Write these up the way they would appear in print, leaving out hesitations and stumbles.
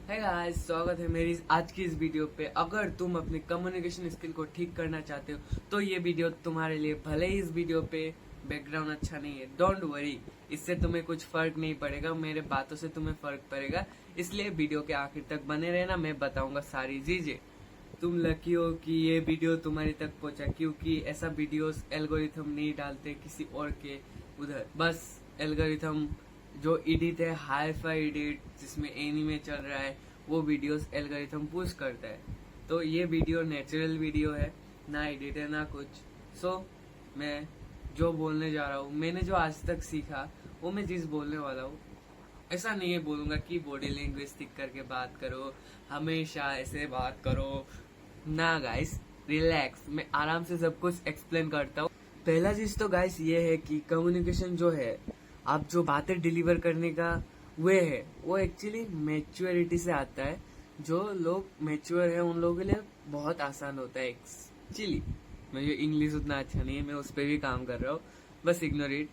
है गाइस, स्वागत है मेरी आज की इस वीडियो पे। अगर तुम अपनी कम्युनिकेशन स्किल को ठीक करना चाहते हो तो ये वीडियो तुम्हारे लिए। भले ही इस वीडियो पे बैकग्राउंड अच्छा नहीं है, डोंट वरी, इससे तुम्हें कुछ फर्क नहीं पड़ेगा, मेरे बातों से तुम्हें फर्क पड़ेगा। इसलिए वीडियो के आखिर तक बने रहना, मैं बताऊंगा सारी चीजें। तुम लकी हो कि ये वीडियो तुम्हारे तक पहुंचा, क्योंकि ऐसा वीडियोस एल्गोरिथम नहीं डालते किसी और के उधर। बस एल्गोरिथम जो एडिट है, हाई फाई एडिट जिसमें एनीमे चल रहा है, वो वीडियोस एल्गोरिथम पुश करता है। तो ये वीडियो नेचुरल वीडियो है, ना एडिट है ना कुछ। सो मैं जो बोलने जा रहा हूँ, मैंने जो आज तक सीखा वो मैं जिस बोलने वाला हूँ। ऐसा नहीं है बोलूंगा कि बॉडी लैंग्वेज ठीक करके बात करो, हमेशा ऐसे बात करो। ना गाइस, रिलैक्स, मैं आराम से सब कुछ एक्सप्लेन करता हूँ। पहला चीज तो गाइस ये है कि कम्युनिकेशन जो है, आप जो बातें डिलीवर करने का वे है, वो एक्चुअली मैच्योरिटी से आता है। जो लोग मैच्योर है उन लोगों के लिए बहुत आसान होता है एक्चुअली। मुझे इंग्लिश उतना अच्छा नहीं है, मैं उस पर भी काम कर रहा हूँ, बस इग्नोर इट।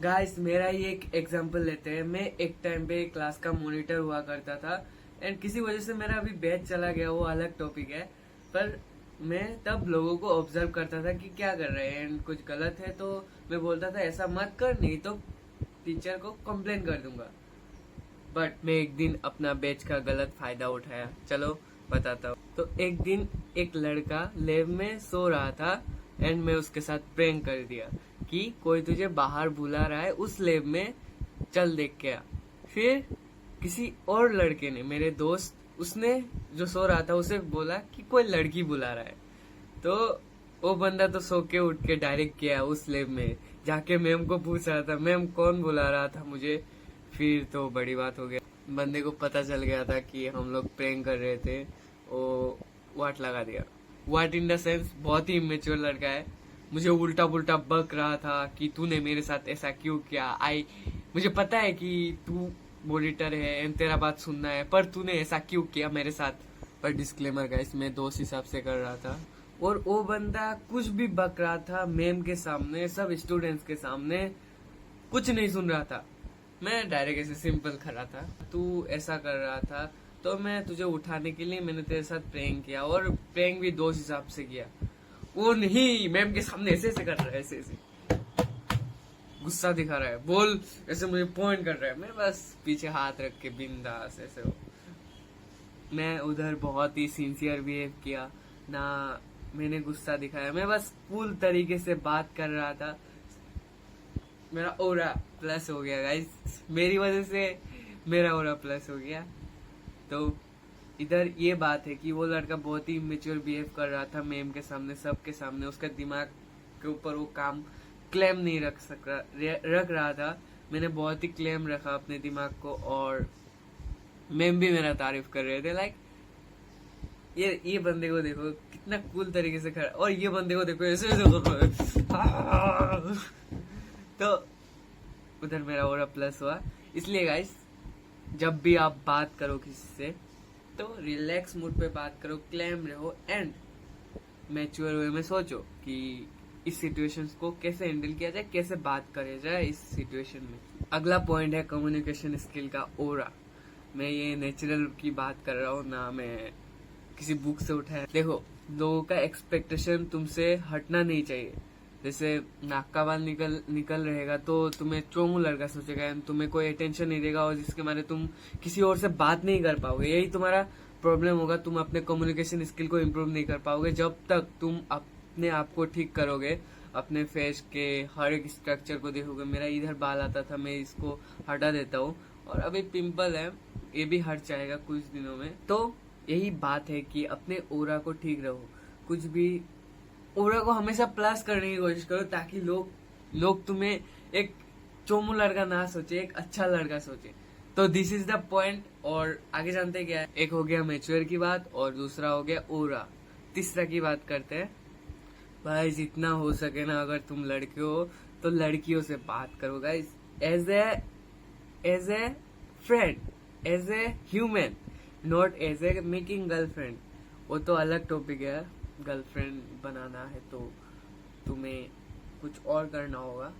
गाइस, मेरा ही एक एग्जांपल लेते हैं। मैं एक टाइम पे क्लास का मॉनिटर हुआ करता था, एंड किसी वजह से मेरा अभी बैच चला गया, वो अलग टॉपिक है। पर मैं तब लोगों को ऑब्जर्व करता था कि क्या कर रहे हैं, एंड कुछ गलत है तो मैं बोलता था ऐसा मत कर, नहीं तो टीचर को कंप्लेन कर दूंगा। बट मैं एक दिन अपना बैच का गलत फायदा उठाया। चलो बताता हूँ। तो एक दिन एक लड़का लैब में सो रहा था, एंड मैं उसके साथ प्रैंक कर दिया कि कोई तुझे बाहर बुला रहा है उस लैब में, चल देख के आ। फिर किसी और लड़के ने, मेरे दोस्त, उसने जो सो रहा था उसे बोला कि कोई लड़की बुला रहा है। तो वो बंदा तो सो के उठ के डायरेक्ट गया उस लैब में, जाके मैम को पूछ रहा था मैम कौन बुला रहा था मुझे। फिर तो बड़ी बात हो गया, बंदे को पता चल गया था कि हम लोग प्रैंक कर रहे थे। वो वाट लगा दिया। वाट इन द सेंस, बहुत ही इमेच्योर लड़का है। मुझे उल्टा पुल्टा बक रहा था कि तूने मेरे साथ ऐसा क्यों किया। मुझे पता है कि तू मॉनिटर है एंड तेरा बात सुनना है, पर तूने ऐसा क्यों किया मेरे साथ। पर डिस्क्लेमर गाइस, मैं दोस्त हिसाब से कर रहा था। और वो बंदा कुछ भी बक रहा था मैम के सामने, सब स्टूडेंट्स के सामने, कुछ नहीं सुन रहा था। मैं डायरेक्ट ऐसे सिंपल खड़ा था, तू ऐसा कर रहा था तो मैं तुझे उठाने के लिए मैंने तेरे साथ प्रैंक किया, और प्रैंक भी दोस्त हिसाब से किया। वो नहीं मैम के सामने ऐसे ऐसे कर रहा है, ऐसे ऐसे गुस्सा दिखा रहा है, बोल, ऐसे मुझे पॉइंट कर रहा है। मैं बस पीछे हाथ रख के बिंदास ऐसे हो। मैं उधर बहुत ही सिंसियर बिहेव किया ना, मैंने गुस्सा दिखाया, मैं बस कूल तरीके से बात कर रहा था। मेरा ओरा प्लस हो गया गाइस, मेरी वजह से मेरा ओरा प्लस हो गया। तो इधर ये बात है कि वो लड़का बहुत ही इमेच्योर बिहेव कर रहा था मैम के सामने, सबके सामने। उसका दिमाग के ऊपर वो काम क्लेम नहीं रख रहा था। मैंने बहुत ही क्लेम रखा अपने दिमाग को, और मैम भी मेरा तारीफ कर रहे थे। लाइक ये बंदे को देखो कितना कूल तरीके से खड़ा, और ये बंदे को देखो ऐसे ऐसे तो उधर मेरा और प्लस हुआ। इसलिए गाइस, जब भी आप बात करो किसी से तो रिलैक्स मूड पे बात करो, क्लेम रहो, एंड मैच्योर वे में सोचो कि इस सिचुएशंस को कैसे हैंडल किया जाए, कैसे बात करे जाए इस सिचुएशन में। अगला पॉइंट है कम्युनिकेशन स्किल का ओरा। मैं ये नेचुरल की बात कर रहा हूँ ना, मैं किसी बुक से उठाया। देखो, लोगों का एक्सपेक्टेशन तुमसे हटना नहीं चाहिए। जैसे नाक का बाल निकल रहेगा तो तुम्हें चोमू लड़का सोचेगा, तुम्हें कोई अटेंशन नहीं देगा, और जिसके मारे तुम किसी और से बात नहीं कर पाओगे। यही तुम्हारा प्रॉब्लम होगा, तुम अपने कम्युनिकेशन स्किल को इम्प्रूव नहीं कर पाओगे जब तक तुम अपने आप को ठीक करोगे। अपने फेस के हर एक स्ट्रक्चर को देखोगे, मेरा इधर बाल आता था, मैं इसको हटा देता हूँ, और अभी पिंपल है, ये भी हट जाएगा कुछ दिनों में। तो यही बात है कि अपने ओरा को ठीक रहो। कुछ भी ओरा को हमेशा प्लस करने की कोशिश करो, ताकि लोग तुम्हें एक चोमू लड़का ना सोचे, एक अच्छा लड़का सोचे। तो दिस इज द पॉइंट। और आगे जानते क्या है, एक हो गया मैच्योर की बात, और दूसरा हो गया ओरा। तीसरा की बात करते हैं। भाई जितना हो सके ना, अगर तुम लड़के हो तो लड़कियों से बात करो guys, as a friend, as a human, not as a making girlfriend. वो तो अलग टॉपिक है। गर्लफ्रेंड बनाना है तो तुम्हें कुछ और करना होगा,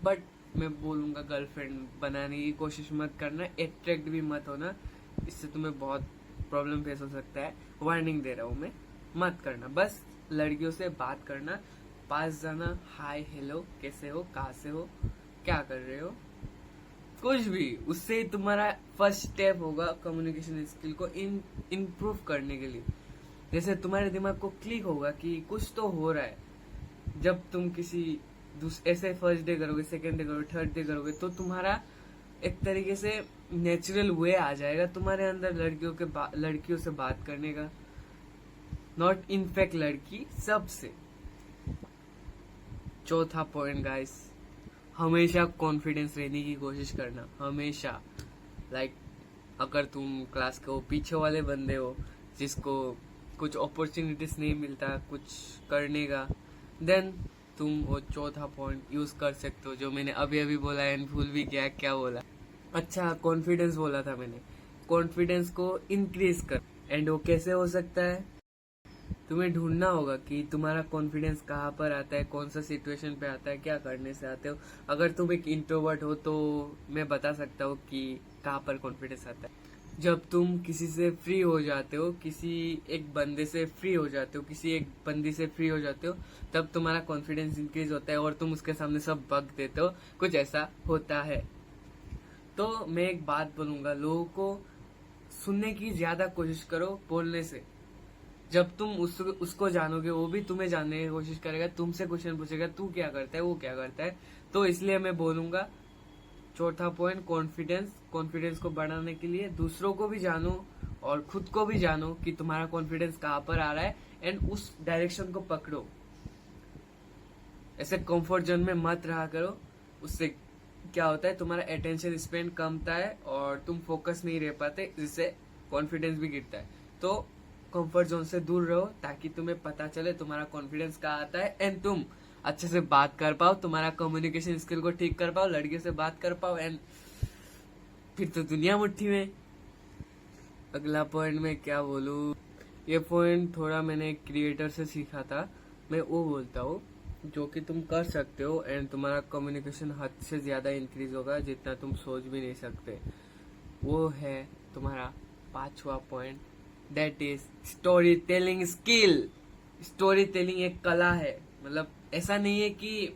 बट मैं बोलूंगा गर्लफ्रेंड बनाने की कोशिश मत करना, अट्रैक्ट भी मत होना। इससे तुम्हें बहुत प्रॉब्लम फेस हो सकता है। वार्निंग दे रहा हूँ मैं, मत करना। बस लड़कियों से बात करना, पास जाना, हाय हेलो कैसे हो, कहाँ से हो, क्या कर रहे हो, कुछ भी, उससे ही तुम्हारा फर्स्ट स्टेप होगा कम्युनिकेशन स्किल को इम्प्रूव करने के लिए। जैसे तुम्हारे दिमाग को क्लिक होगा कि कुछ तो हो रहा है। जब तुम किसी ऐसे फर्स्ट डे करोगे, सेकेंड डे करोगे, थर्ड डे करोगे, तो तुम्हारा एक तरीके से नेचुरल वे आ जाएगा तुम्हारे अंदर लड़कियों से बात करने का। नॉट इनफैक्ट लड़की, सबसे। चौथा पॉइंट गाइस, हमेशा कॉन्फिडेंस रहने की कोशिश करना, हमेशा। लाइक अगर तुम क्लास के वो पीछे वाले बंदे हो जिसको कुछ अपॉर्चुनिटीज नहीं मिलता कुछ करने का, देन तुम वो चौथा पॉइंट यूज कर सकते हो जो मैंने अभी अभी बोला एंड भूल भी गया क्या बोला। अच्छा, कॉन्फिडेंस बोला था मैंने। कॉन्फिडेंस को इंक्रीज कर, एंड वो कैसे हो सकता है? तुम्हें ढूंढना होगा कि तुम्हारा कॉन्फिडेंस कहाँ पर आता है, कौन सा सिचुएशन पे आता है, क्या करने से आते हो। अगर तुम एक इंट्रोवर्ट हो तो मैं बता सकता हूँ कि कहाँ पर कॉन्फिडेंस आता है। जब तुम किसी से फ्री हो जाते हो, किसी एक बंदे से फ्री हो जाते हो, किसी एक बंदी से फ्री हो जाते हो, तब तुम्हारा कॉन्फिडेंस इंक्रीज होता है और तुम उसके सामने सब बक देते हो। कुछ ऐसा होता है। तो मैं एक बात बोलूंगा, लोगों को सुनने की ज्यादा कोशिश करो बोलने से। जब तुम उसको जानोगे, वो भी तुम्हें जानने की कोशिश करेगा, तुमसे क्वेश्चन पूछेगा, तू क्या करता है, वो क्या करता है। तो इसलिए मैं बोलूंगा चौथा पॉइंट, कॉन्फिडेंस को बढ़ाने के लिए दूसरों को भी जानो और खुद को भी जानो कि तुम्हारा कॉन्फिडेंस कहाँ पर आ रहा है, एंड उस डायरेक्शन को पकड़ो। ऐसे कंफर्ट जोन में मत रहा करो। उससे क्या होता है, तुम्हारा अटेंशन स्पेन कमता है और तुम फोकस नहीं रह पाते, जिससे कॉन्फिडेंस भी गिरता है। तो कंफर्ट जोन से दूर रहो ताकि तुम्हें पता चले तुम्हारा कॉन्फिडेंस कहाँ आता है, एंड तुम अच्छे से बात कर पाओ, तुम्हारा कम्युनिकेशन स्किल को ठीक कर पाओ, लड़कियों से बात कर पाओ, एंड फिर तो दुनिया मुट्ठी में। अगला पॉइंट में क्या बोलूं, ये पॉइंट थोड़ा मैंने क्रिएटर से सीखा था। मैं वो बोलता हूँ जो कि तुम कर सकते हो, एंड तुम्हारा कम्युनिकेशन हद से ज्यादा इंक्रीज होगा जितना तुम सोच भी नहीं सकते। वो है तुम्हारा पांचवा point, that is story telling skill. Story telling एक कला है। मतलब ऐसा नहीं है कि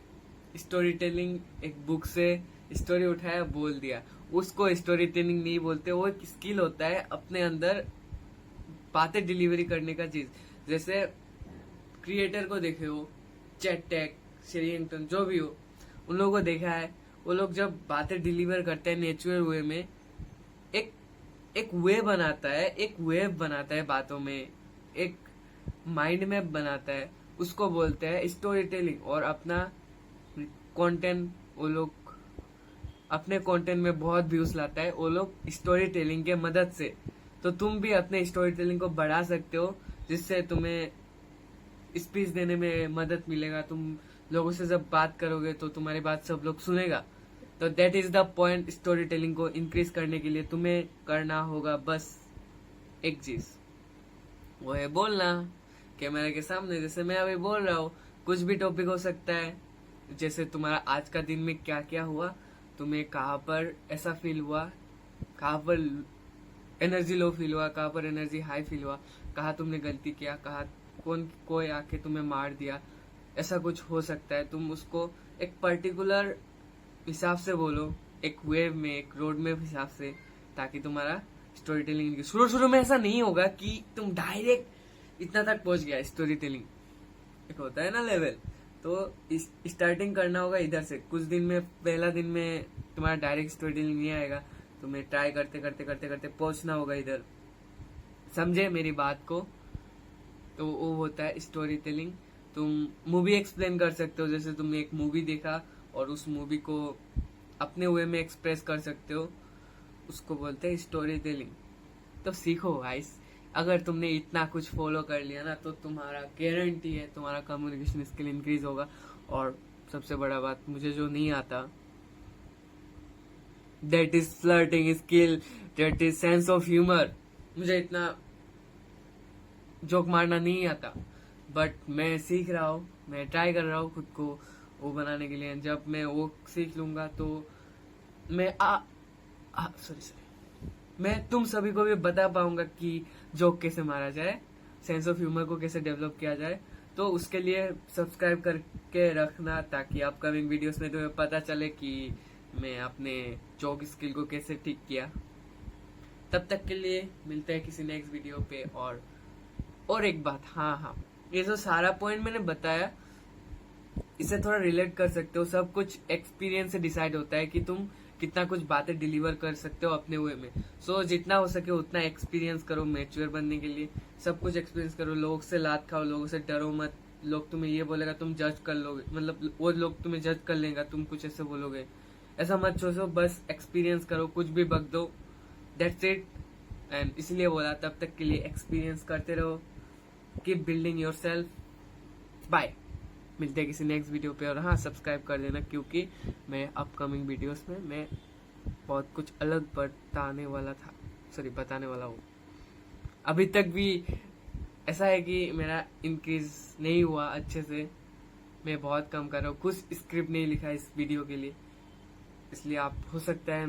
स्टोरी टेलिंग एक बुक से स्टोरी उठाया बोल दिया, उसको स्टोरी टेलिंग नहीं बोलते। वो एक स्किल होता है अपने अंदर बातें डिलीवरी करने का चीज। जैसे क्रिएटर को देखे हो, चैट टैग, शेरिंगटन, जो भी हो, उन लोगों को देखा है, वो लोग जब बातें डिलीवर करते हैं नेचुरल वे में, एक एक वे बनाता है, एक वेव बनाता है बातों में, एक माइंड मैप बनाता है, उसको बोलते हैं स्टोरी टेलिंग। और अपना कंटेंट, वो लोग अपने कंटेंट में बहुत व्यूज लाता है वो लोग स्टोरी टेलिंग के मदद से। तो तुम भी अपने स्टोरी टेलिंग को बढ़ा सकते हो, जिससे तुम्हें स्पीच देने में मदद मिलेगा। तुम लोगों से जब बात करोगे तो तुम्हारी बात सब लोग सुनेगा। तो that is the point. Story telling को इंक्रीज करने के लिए तुम्हें करना होगा बस एक चीज, वो है बोलना कैमरे के सामने। जैसे मैं अभी बोल रहा हूँ, कुछ भी टॉपिक हो सकता है। जैसे तुम्हारा आज का दिन में क्या क्या हुआ, तुम्हें कहाँ पर ऐसा फील हुआ, कहाँ पर एनर्जी लो फील हुआ, कहाँ पर एनर्जी हाई फील हुआ, कहाँ तुमने गलती किया, कहाँ कोई आके तुम्हें मार दिया, ऐसा कुछ हो सकता है। तुम उसको एक पर्टिकुलर हिसाब से बोलो, एक वेव में, एक रोड में हिसाब से, ताकि तुम्हारा स्टोरी टेलिंग शुरू में ऐसा नहीं होगा कि तुम डायरेक्ट इतना तक पहुंच गया। स्टोरी टेलिंग एक होता है ना लेवल, तो स्टार्टिंग करना होगा इधर से। कुछ दिन में, पहला दिन में तुम्हारा डायरेक्ट स्टोरी टेलिंग नहीं आएगा, तुम्हें ट्राई करते करते करते करते पहुंचना होगा इधर। समझे मेरी बात को? तो वो होता है स्टोरी टेलिंग। तुम मूवी एक्सप्लेन कर सकते हो, जैसे तुमने एक मूवी देखा और उस मूवी को अपने वे में एक्सप्रेस कर सकते हो, उसको बोलते हैं स्टोरी टेलिंग। तो सीखो गाइस, अगर तुमने इतना कुछ फॉलो कर लिया ना, तो तुम्हारा गारंटी है तुम्हारा कम्युनिकेशन स्किल इंक्रीज होगा। और सबसे बड़ा बात, मुझे जो नहीं आता, that is flirting skill, that is sense of humour. मुझे इतना जोक मारना नहीं आता, बट मैं सीख रहा हूँ, मैं ट्राई कर रहा हूँ खुद को वो बनाने के लिए। जब मैं वो सीख लूंगा तो मैं सॉरी मैं तुम सभी को भी बता पाऊंगा कि जोक कैसे मारा जाए, सेंस ऑफ ह्यूमर को कैसे डेवलप किया जाए। तो उसके लिए सब्सक्राइब करके रखना ताकि अपकमिंग वीडियोस में तुम्हें पता चले कि मैं अपने जोक स्किल को कैसे ठीक किया। तब तक के लिए मिलते हैं किसी नेक्स्ट वीडियो पे। और एक बात, हाँ, ये जो सारा पॉइंट मैंने बताया इससे थोड़ा रिलेट कर सकते हो। सब कुछ एक्सपीरियंस से डिसाइड होता है कि तुम कितना कुछ बातें डिलीवर कर सकते हो अपने वे में। सो जितना हो सके उतना एक्सपीरियंस करो मैच्योर बनने के लिए। सब कुछ एक्सपीरियंस करो, लोगों से लात खाओ, लोगों से डरो मत। लोग तुम्हें ये बोलेगा तुम जज कर लोगे, मतलब वो लोग तुम्हें जज कर लेगा तुम कुछ ऐसे बोलोगे, ऐसा मत सोचो। बस एक्सपीरियंस करो, कुछ भी बक दो, दैट्स इट। एंड इसलिए बोला तब तक के लिए एक्सपीरियंस करते रहो, keep building yourself. Bye, मिलते हैं किसी नेक्स्ट वीडियो पे। और हाँ, सब्सक्राइब कर देना क्योंकि मैं अपकमिंग वीडियोस में मैं बहुत कुछ अलग बताने वाला हूँ। अभी तक भी ऐसा है कि मेरा इंक्रीज नहीं हुआ अच्छे से, मैं बहुत कम कर रहा हूँ, कुछ स्क्रिप्ट नहीं लिखा इस वीडियो के लिए, इसलिए आप हो सकता है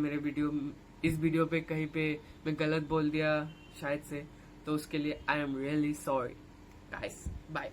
इस वीडियो पे कहीं पे मैं गलत बोल दिया शायद से, तो उसके लिए I am really sorry guys. Bye.